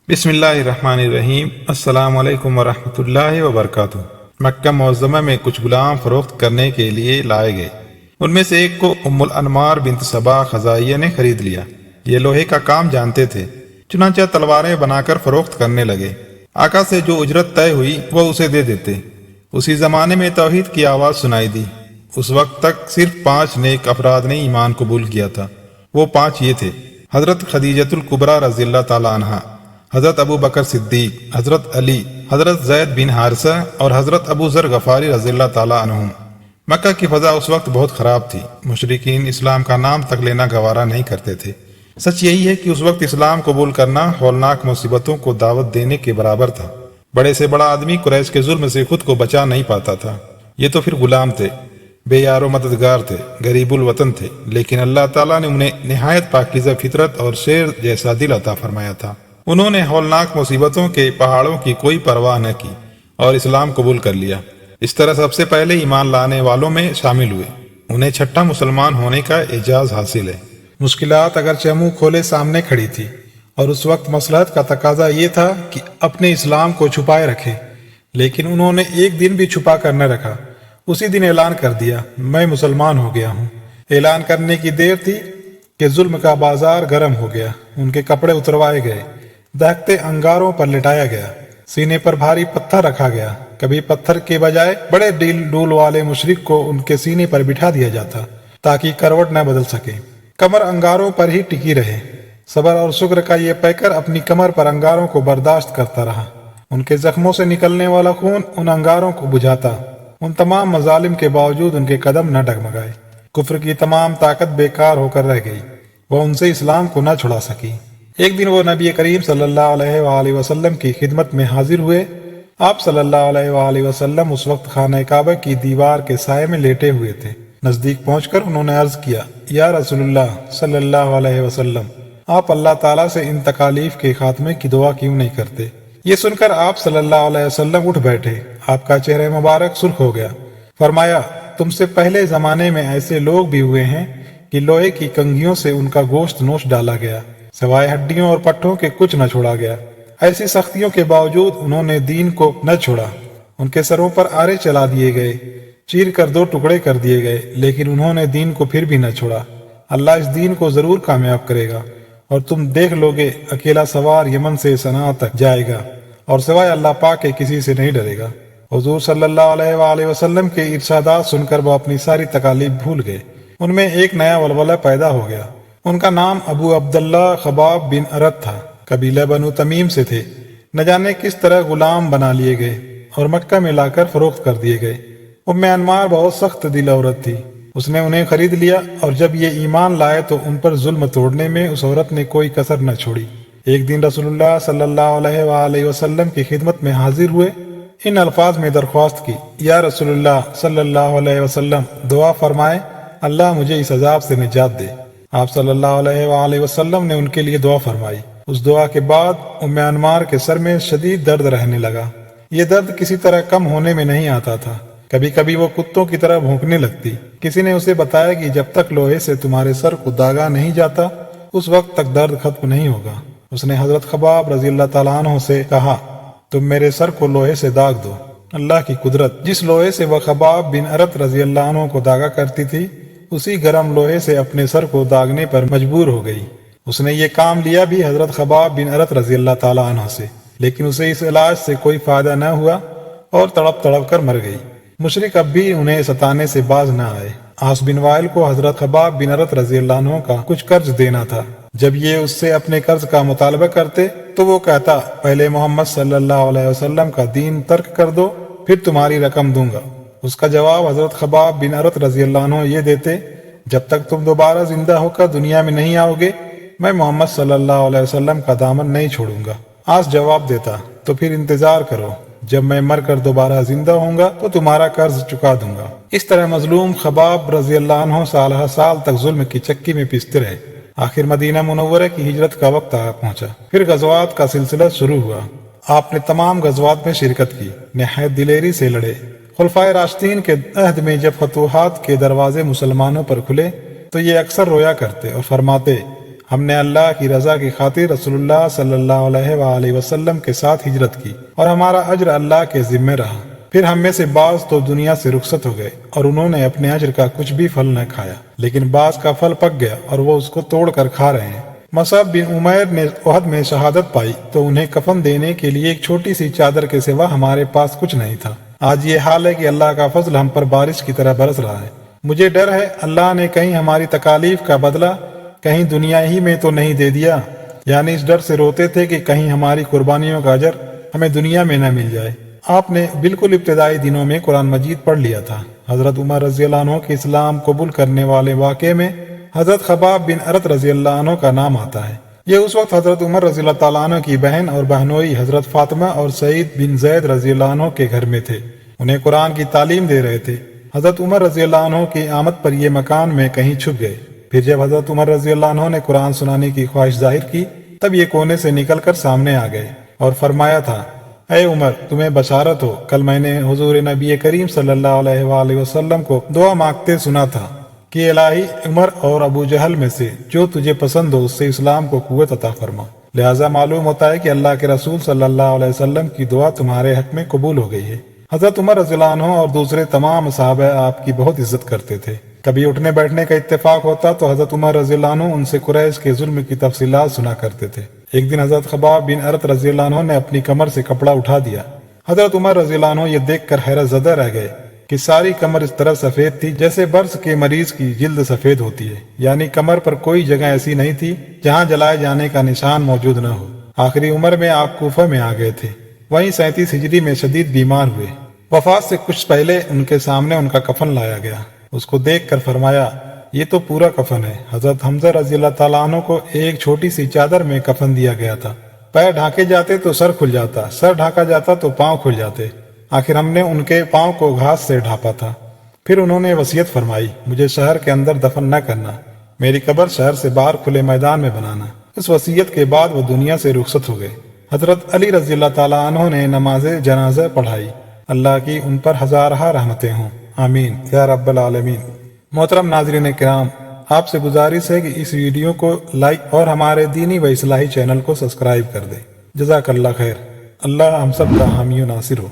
بسم اللہ الرحمن الرحیم۔ السلام علیکم ورحمۃ اللہ وبرکاتہ۔ مکہ معظمہ میں کچھ غلام فروخت کرنے کے لیے لائے گئے۔ ان میں سے ایک کو ام الانمار بنت صبا خزائیہ نے خرید لیا۔ یہ لوہے کا کام جانتے تھے، چنانچہ تلواریں بنا کر فروخت کرنے لگے۔ آقا سے جو اجرت طے ہوئی وہ اسے دے دیتے۔ اسی زمانے میں توحید کی آواز سنائی دی۔ اس وقت تک صرف 5 نیک افراد نے ایمان قبول کیا تھا۔ وہ 5 یہ تھے: حضرت خدیجۃ الکبریٰ رضی اللہ تعالی عنہا، حضرت ابو بکر صدیق، حضرت علی، حضرت زید بن حارثہ اور حضرت ابو ذر غفاری رضی اللہ تعالیٰ عنہم۔ مکہ کی فضا اس وقت بہت خراب تھی۔ مشرکین اسلام کا نام تک لینا گوارا نہیں کرتے تھے۔ سچ یہی ہے کہ اس وقت اسلام قبول کرنا ہولناک مصیبتوں کو دعوت دینے کے برابر تھا۔ بڑے سے بڑا آدمی قریش کے ظلم سے خود کو بچا نہیں پاتا تھا۔ یہ تو پھر غلام تھے، بے یار و مددگار تھے، غریب الوطن تھے، لیکن اللہ تعالیٰ نے انہیں نہایت پاکیزہ فطرت اور شیر جیسا دل عطا فرمایا تھا۔ انہوں نے ہولناک مصیبتوں کے پہاڑوں کی کوئی پرواہ نہ کی اور اسلام قبول کر لیا۔ اس طرح سب سے پہلے ایمان لانے والوں میں شامل ہوئے۔ انہیں چھٹا مسلمان ہونے کا اعزاز حاصل ہے۔ مشکلات اگرچہ منہ کھولے سامنے کھڑی تھی، اور اس وقت مصلحت کا تقاضا یہ تھا کہ اپنے اسلام کو چھپائے رکھے، لیکن انہوں نے ایک دن بھی چھپا کر نہ رکھا۔ اسی دن اعلان کر دیا، میں مسلمان ہو گیا ہوں۔ اعلان کرنے کی دیر تھی کہ ظلم کا بازار گرم ہو گیا۔ ان کے کپڑے اتروائے گئے، دہکتے انگاروں پر لٹایا گیا، سینے پر بھاری پتھر رکھا گیا۔ کبھی پتھر کے بجائے بڑے ڈول والے مشرک کو ان کے سینے پر بٹھا دیا جاتا تاکہ کروٹ نہ بدل سکے، کمر انگاروں پر ہی ٹکی رہے۔ صبر اور شکر کا یہ پیکر اپنی کمر پر انگاروں کو برداشت کرتا رہا۔ ان کے زخموں سے نکلنے والا خون ان انگاروں کو بجھاتا۔ ان تمام مظالم کے باوجود ان کے قدم نہ ڈگمگائے۔ کفر کی تمام طاقت بیکار ہو کر رہ گئی، وہ ان سے اسلام کو نہ چھڑا سکی۔ ایک دن وہ نبی کریم صلی اللہ علیہ وآلہ وسلم کی خدمت میں حاضر ہوئے۔ آپ صلی اللہ علیہ وآلہ وسلم اس وقت خانہ کعبہ کی دیوار کے سائے میں لیٹے ہوئے تھے۔ نزدیک پہنچ کر انہوں نے عرض کیا، یا رسول اللہ صلی اللہ علیہ وسلم، آپ اللہ تعالیٰ سے ان تکالیف کے خاتمے کی دعا کیوں نہیں کرتے؟ یہ سن کر آپ صلی اللہ علیہ وسلم اٹھ بیٹھے۔ آپ کا چہرہ مبارک سرخ ہو گیا۔ فرمایا، تم سے پہلے زمانے میں ایسے لوگ بھی ہوئے ہیں کہ لوہے کی کنگھیوں سے ان کا گوشت نوش ڈالا گیا، سوائے ہڈیوں اور پٹھوں کے کچھ نہ چھوڑا گیا۔ ایسی سختیوں کے باوجود انہوں نے دین کو نہ چھوڑا۔ ان کے سروں پر آرے چلا دیے گئے، چیر کر 2 ٹکڑے کر دیے گئے، لیکن انہوں نے دین کو پھر بھی نہ چھوڑا۔ اللہ اس دین کو ضرور کامیاب کرے گا، اور تم دیکھ لو گے اکیلا سوار یمن سے صنعاء تک جائے گا، اور سوائے اللہ پاک کے کسی سے نہیں ڈرے گا۔ حضور صلی اللہ علیہ وآلہ وسلم کے ارشادات سن کر وہ اپنی ساری تکالیف بھول گئے۔ ان میں ایک نیا ولولہ پیدا ہو گیا۔ ان کا نام ابو عبداللہ خباب بن ارت تھا، قبیلہ بنو تمیم سے تھے۔ نہ جانے کس طرح غلام بنا لیے گئے اور مکہ میں لا کر فروخت کر دیے گئے۔ ام انمار بہت سخت دل عورت تھی۔ اس نے انہیں خرید لیا، اور جب یہ ایمان لائے تو ان پر ظلم توڑنے میں اس عورت نے کوئی کسر نہ چھوڑی۔ ایک دن رسول اللہ صلی اللہ علیہ وآلہ وسلم کی خدمت میں حاضر ہوئے۔ ان الفاظ میں درخواست کی، یا رسول اللہ صلی اللہ علیہ وسلم، دعا فرمائے اللہ مجھے اس عذاب سے نجات دے۔ آپ صلی اللہ علیہ وآلہ وسلم نے ان کے لیے دعا فرمائی۔ اس دعا کے بعد ام انمار کے سر میں شدید درد رہنے لگا۔ یہ درد کسی طرح کم ہونے میں نہیں آتا تھا۔ کبھی کبھی وہ کتوں کی طرح بھونکنے لگتی۔ کسی نے اسے بتایا کہ جب تک لوہے سے تمہارے سر کو داغا نہیں جاتا اس وقت تک درد ختم نہیں ہوگا۔ اس نے حضرت خباب رضی اللہ تعالیٰ عنہ سے کہا، تم میرے سر کو لوہے سے داغ دو۔ اللہ کی قدرت! جس لوہے سے وہ خباب بن ارت رضی اللہ عنہ کو داغا کرتی تھی، اسی گرم لوہے سے اپنے سر کو داغنے پر مجبور ہو گئی۔ اس نے یہ کام لیا بھی حضرت خباب بن ارت رضی اللہ تعالیٰ عنہ سے، لیکن اسے اس علاج سے کوئی فائدہ نہ ہوا اور تڑپ تڑپ کر مر گئی۔ مشرک اب بھی انہیں ستانے سے باز نہ آئے۔ عاص بن وائل کو حضرت خباب بن ارت رضی اللہ عنہ کا کچھ قرض دینا تھا۔ جب یہ اس سے اپنے قرض کا مطالبہ کرتے تو وہ کہتا، پہلے محمد صلی اللہ علیہ وسلم کا دین ترک کر دو، پھر تمہاری رقم دوں گا۔ اس کا جواب حضرت خباب بن ارت رضی اللہ عنہ یہ دیتے، جب تک تم دوبارہ زندہ ہو کر دنیا میں نہیں آؤ گے میں محمد صلی اللہ علیہ وسلم کا دامن نہیں چھوڑوں گا۔ عاص جواب دیتا، تو پھر انتظار کرو، جب میں مر کر دوبارہ زندہ ہوں گا تو تمہارا قرض چکا دوں گا۔ اس طرح مظلوم خباب رضی اللہ عنہ سالہ سال تک ظلم کی چکی میں پیستے رہے۔ آخر مدینہ منورہ کی ہجرت کا وقت آ پہنچا۔ پھر غزوات کا سلسلہ شروع ہوا۔ آپ نے تمام غزوات میں شرکت کی، نہایت دلیری سے لڑے۔ خلفائے راشدین کے عہد میں جب فتوحات کے دروازے مسلمانوں پر کھلے تو یہ اکثر رویا کرتے اور فرماتے، ہم نے اللہ کی رضا کی خاطر رسول اللہ صلی اللہ علیہ وآلہ وسلم کے ساتھ ہجرت کی اور ہمارا اجر اللہ کے ذمہ رہا۔ پھر ہم میں سے بعض تو دنیا سے رخصت ہو گئے اور انہوں نے اپنے اجر کا کچھ بھی پھل نہ کھایا، لیکن بعض کا پھل پک گیا اور وہ اس کو توڑ کر کھا رہے ہیں۔ مصعب بن عمیر نے احد میں شہادت پائی تو انہیں کفن دینے کے لیے ایک چھوٹی سی چادر کے سوا ہمارے پاس کچھ نہیں تھا۔ آج یہ حال ہے کہ اللہ کا فضل ہم پر بارش کی طرح برس رہا ہے۔ مجھے ڈر ہے اللہ نے کہیں ہماری تکالیف کا بدلہ کہیں دنیا ہی میں تو نہیں دے دیا، یعنی اس ڈر سے روتے تھے کہ کہیں ہماری قربانیوں کا اجر ہمیں دنیا میں نہ مل جائے۔ آپ نے بالکل ابتدائی دنوں میں قرآن مجید پڑھ لیا تھا۔ حضرت عمر رضی اللہ عنہ کے اسلام قبول کرنے والے واقعے میں حضرت خباب بن ارت رضی اللہ عنہ کا نام آتا ہے۔ یہ اس وقت حضرت عمر رضی اللہ تعالیٰ عنہ کی بہن اور بہنوئی حضرت فاطمہ اور سعید بن زید رضی اللہ عنہ کے گھر میں تھے، انہیں قرآن کی تعلیم دے رہے تھے۔ حضرت عمر رضی اللہ عنہ کی آمد پر یہ مکان میں کہیں چھپ گئے۔ پھر جب حضرت عمر رضی اللہ عنہ نے قرآن سنانے کی خواہش ظاہر کی تب یہ کونے سے نکل کر سامنے آ گئے اور فرمایا تھا، اے عمر، تمہیں بشارت ہو، کل میں نے حضور نبی کریم صلی اللہ علیہ وآلہ وسلم کو دعا مانگتے سنا تھا کہ الہی عمر اور ابو جہل میں سے جو تجھے پسند ہو اس سے اسلام کو قوت عطا فرما۔ لہٰذا معلوم ہوتا ہے کہ اللہ کے رسول صلی اللہ علیہ وسلم کی دعا تمہارے حق میں قبول ہو گئی ہے۔ حضرت عمر رضی اللہ عنہ اور دوسرے تمام صحابہ آپ کی بہت عزت کرتے تھے۔ کبھی اٹھنے بیٹھنے کا اتفاق ہوتا تو حضرت عمر رضی اللہ عنہ ان سے قریش کے ظلم کی تفصیلات سنا کرتے تھے۔ ایک دن حضرت خباب بن ارت رضی اللہ عنہ نے اپنی کمر سے کپڑا اٹھا دیا۔ حضرت عمر رضی اللہ عنہ یہ دیکھ کر حیرت زدہ رہ گئے کہ ساری کمر اس طرح سفید تھی جیسے برس کے مریض کی جلد سفید ہوتی ہے، یعنی کمر پر کوئی جگہ ایسی نہیں تھی جہاں جلائے جانے کا نشان موجود نہ ہو۔ آخری عمر میں آپ کوفہ میں آ گئے تھے، وہیں 37 ہجری میں شدید بیمار ہوئے۔ وفات سے کچھ پہلے ان کے سامنے ان کا کفن لایا گیا، اس کو دیکھ کر فرمایا، یہ تو پورا کفن ہے۔ حضرت حمزہ رضی اللہ تعالیٰ عنہ کو ایک چھوٹی سی چادر میں کفن دیا گیا تھا، پیر ڈھانکے جاتے تو سر کھل جاتا، سر ڈھانکا جاتا تو پاؤں کھل جاتے۔ آخر ہم نے ان کے پاؤں کو گھاس سے ڈھانپا تھا۔ پھر انہوں نے وصیت فرمائی، مجھے شہر کے اندر دفن نہ کرنا، میری قبر شہر سے باہر کھلے میدان میں بنانا۔ اس وصیت کے بعد وہ دنیا سے رخصت ہو گئے۔ حضرت علی رضی اللہ تعالیٰ عنہ نے نماز جنازہ پڑھائی، اللہ کی ان پر ہزارہ رحمتیں ہوں، آمین یا رب العالمین۔ محترم ناظرین کرام، آپ سے گزارش ہے کہ اس ویڈیو کو لائک اور ہمارے دینی و اصلاحی چینل کو سبسکرائب کر دیں۔ جزاک اللہ خیر۔ اللہ ہم سب کا حامی و ناصر ہو۔